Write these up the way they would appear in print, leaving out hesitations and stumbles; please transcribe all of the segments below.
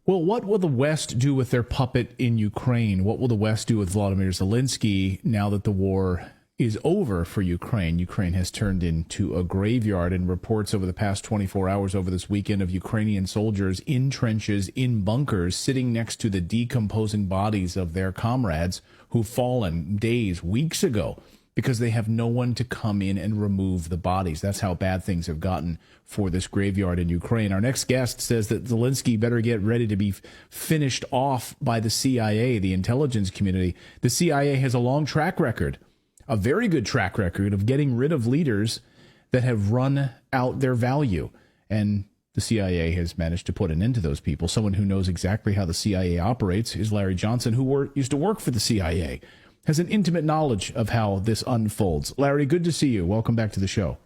Well, what will the West do with their puppet in Ukraine? What will the West do with Volodymyr Zelensky now that the war is over for Ukraine? Ukraine has turned into a graveyard, and reports over the past 24 hours over this weekend of Ukrainian soldiers in trenches, in bunkers, sitting next to the decomposing bodies of their comrades who've fallen days, weeks ago, because they have no one to come in and remove the bodies. That's how bad things have gotten for this graveyard in Ukraine. Our next guest says that Zelensky better get ready to be finished off by the CIA, the intelligence community. The CIA has a long track record, a very good track record of getting rid of leaders that have run out their value. And the CIA has managed to put an end to those people. Someone who knows exactly how the CIA operates is Larry Johnson, who used to work for the CIA. Has an intimate knowledge of how this unfolds. Larry, good to see you. Welcome back to the show.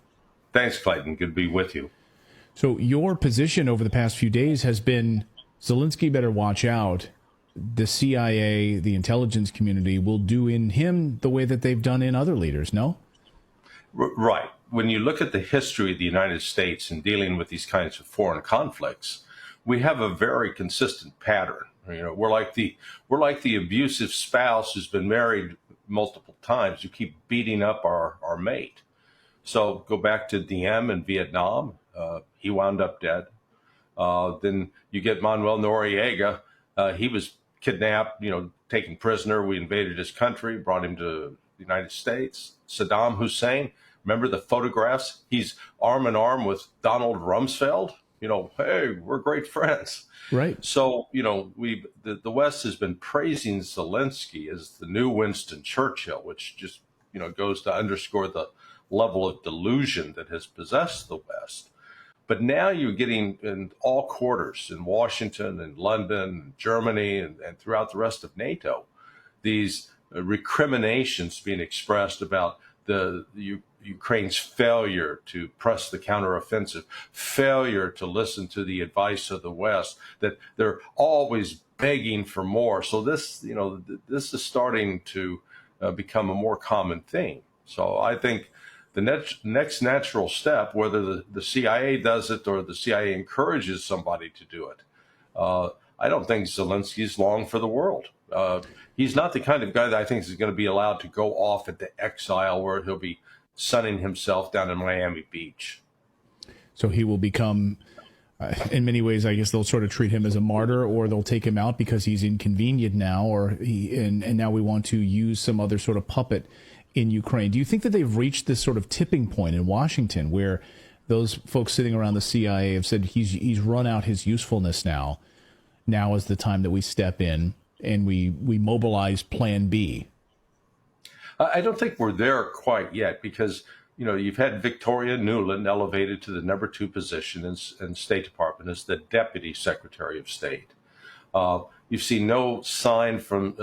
Thanks, Clayton. Good to be with you. So your position over the past few days has been Zelensky better watch out. The CIA, the intelligence community, will do in him the way that they've done in other leaders, no? Right. When you look at the history of the United States in dealing with these kinds of foreign conflicts, we have a very consistent pattern. You know, we're like the abusive spouse who's been married multiple times, who keep beating up our mate. So go back to Diem in Vietnam. He wound up dead. Then you get Manuel Noriega. He was kidnapped, taken prisoner. We invaded his country, brought him to the United States. Saddam Hussein, remember the photographs? He's arm in arm with Donald Rumsfeld. Hey, we're great friends. Right. So, the West has been praising Zelensky as the new Winston Churchill, which just, goes to underscore the level of delusion that has possessed the West. But now you're getting in all quarters, in Washington and London, Germany, and throughout the rest of NATO, these recriminations being expressed about Ukraine's failure to press the counteroffensive, failure to listen to the advice of the West, that they're always begging for more. So this is starting to become a more common thing. So I think the next natural step, whether the CIA does it or the CIA encourages somebody to do it, I don't think Zelensky's long for the world. He's not the kind of guy that I think is going to be allowed to go off into exile where he'll be sunning himself down in Miami Beach. So he will become, in many ways, I guess they'll sort of treat him as a martyr, or they'll take him out because he's inconvenient now, and now we want to use some other sort of puppet in Ukraine. Do you think that they've reached this sort of tipping point in Washington where those folks sitting around the CIA have said he's run out his usefulness now? Now is the time that we step in and we mobilize Plan B. I don't think we're there quite yet because, you've had Victoria Nuland elevated to the number 2 position in State Department as the Deputy Secretary of State. You've seen no sign from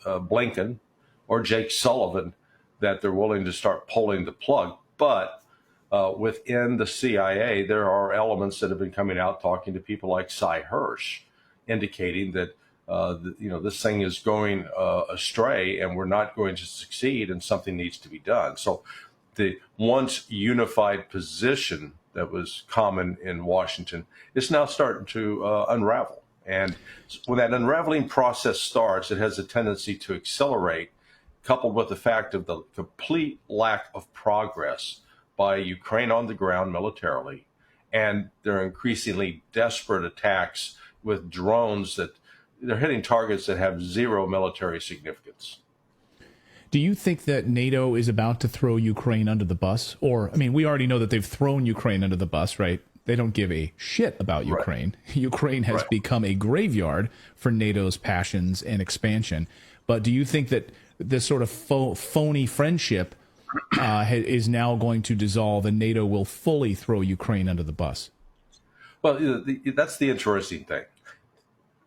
Blinken or Jake Sullivan that they're willing to start pulling the plug. But within the CIA, there are elements that have been coming out talking to people like Cy Hirsch, indicating that this thing is going astray and we're not going to succeed and something needs to be done. So the once unified position that was common in Washington is now starting to unravel. And when that unraveling process starts, it has a tendency to accelerate, coupled with the fact of the complete lack of progress by Ukraine on the ground militarily, and their increasingly desperate attacks with drones that they're hitting targets that have zero military significance. Do you think that NATO is about to throw Ukraine under the bus? Or, we already know that they've thrown Ukraine under the bus, right? They don't give a shit about Ukraine. Right. Ukraine has become a graveyard for NATO's passions and expansion. But do you think that this sort of phony friendship is now going to dissolve and NATO will fully throw Ukraine under the bus? Well, that's the interesting thing.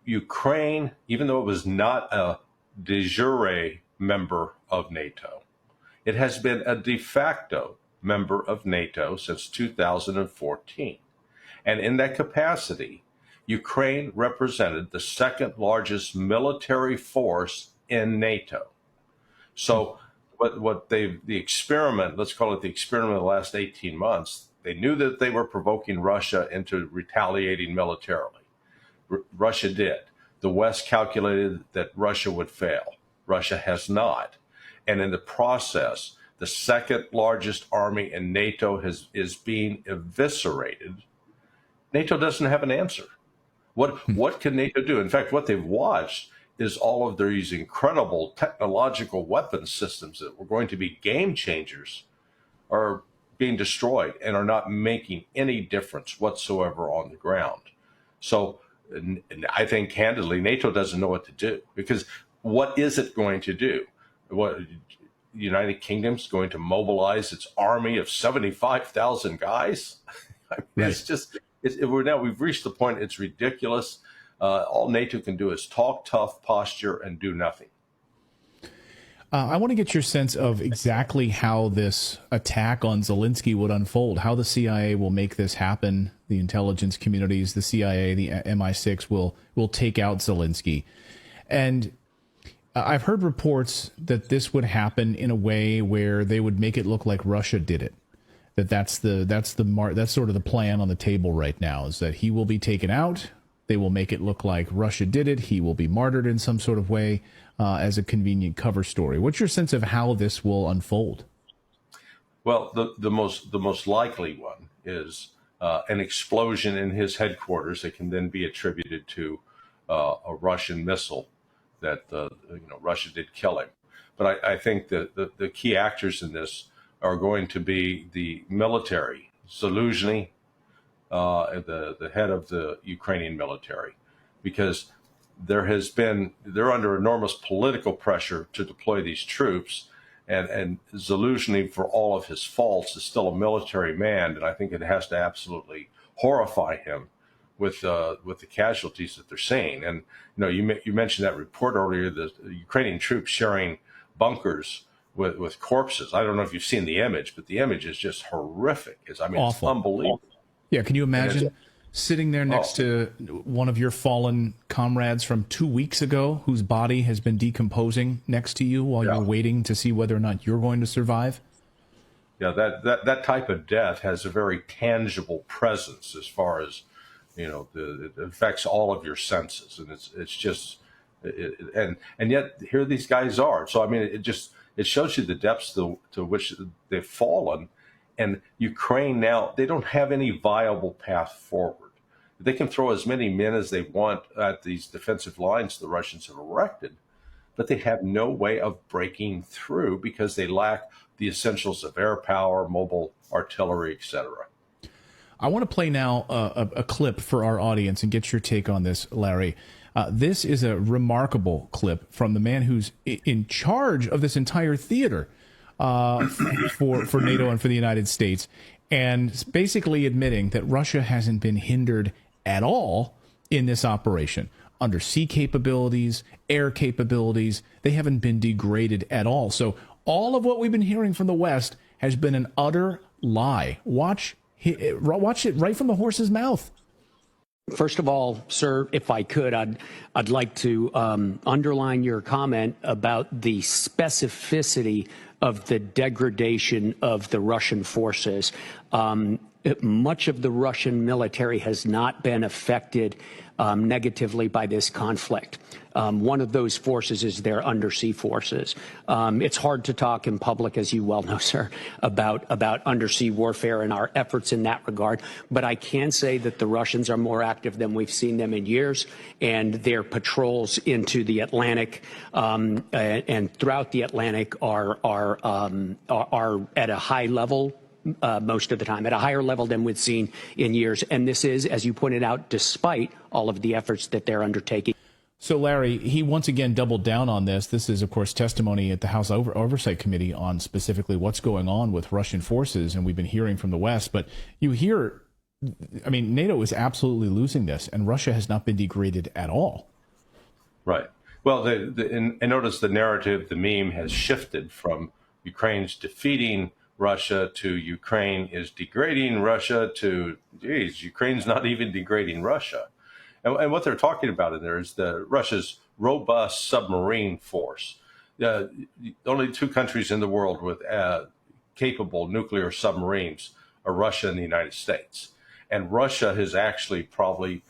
Ukraine, even though it was not a de jure member of NATO, it has been a de facto member of NATO since 2014. And in that capacity, Ukraine represented the second largest military force in NATO. So the experiment, let's call it the experiment of the last 18 months, they knew that they were provoking Russia into retaliating militarily. Russia did. The West calculated that Russia would fail. Russia has not. And in the process, the second largest army in NATO is being eviscerated. NATO doesn't have an answer. What can NATO do? In fact, what they've watched is all of these incredible technological weapon systems that were going to be game changers are being destroyed and are not making any difference whatsoever on the ground. So and I think candidly, NATO doesn't know what to do, because what is it going to do? What the United Kingdom's going to mobilize its army of 75,000 guys? I mean, Right. it's just we've reached the point. It's ridiculous. All NATO can do is talk tough, posture, and do nothing. I want to get your sense of exactly how this attack on Zelensky would unfold, how the CIA will make this happen, the intelligence communities, the CIA, the MI6 will take out Zelensky. And I've heard reports that this would happen in a way where they would make it look like Russia did it. That's sort of the plan on the table right now, is that he will be taken out. They will make it look like Russia did it. He will be martyred in some sort of way as a convenient cover story. What's your sense of how this will unfold? Well, the most likely one is an explosion in his headquarters that can then be attributed to a Russian missile that Russia did kill him. But I think that the key actors in this are going to be the military, Zaluzhny, the head of the Ukrainian military, because they're under enormous political pressure to deploy these troops, and Zaluzhny, for all of his faults, is still a military man, and I think it has to absolutely horrify him with the casualties that they're seeing. And you mentioned that report earlier, the Ukrainian troops sharing bunkers with corpses. I don't know if you've seen the image, but the image is just horrific. It's Awful. unbelievable. Yeah, can you imagine sitting there next to one of your fallen comrades from 2 weeks ago, whose body has been decomposing next to you while you're waiting to see whether or not you're going to survive? Yeah, that type of death has a very tangible presence, as far as it affects all of your senses, and it's just and yet here these guys are. So I mean, it shows you the depths to which they've fallen. And Ukraine now, they don't have any viable path forward. They can throw as many men as they want at these defensive lines the Russians have erected, but they have no way of breaking through because they lack the essentials of air power, mobile artillery, etc. I want to play now a clip for our audience and get your take on this, Larry. This is a remarkable clip from the man who's in charge of this entire theater for NATO and for the United States, and basically admitting that Russia hasn't been hindered at all in this operation. Undersea capabilities, air capabilities, they haven't been degraded at all. So all of what we've been hearing from the West has been an utter lie. Watch it right from the horse's mouth. First of all, sir, if I could, I'd like to underline your comment about the specificity of the degradation of the Russian forces. Much of the Russian military has not been affected negatively by this conflict. One of those forces is their undersea forces. It's hard to talk in public, as you well know, sir, about undersea warfare and our efforts in that regard. But I can say that the Russians are more active than we've seen them in years, and their patrols into the Atlantic and throughout the Atlantic are at a high level. Most of the time, at a higher level than we've seen in years. And this is, as you pointed out, despite all of the efforts that they're undertaking. So, Larry, he once again doubled down on this. This is, of course, testimony at the House Oversight Committee on specifically what's going on with Russian forces. And we've been hearing from the West. But you hear, I mean, NATO is absolutely losing this, and Russia has not been degraded at all. Right. Well, and notice the narrative, the meme has shifted from Ukraine's defeating Russia to Ukraine is degrading Russia to, Ukraine's not even degrading Russia. And what they're talking about in there is Russia's robust submarine force. Only two countries in the world with capable nuclear submarines are Russia and the United States. And Russia has actually probably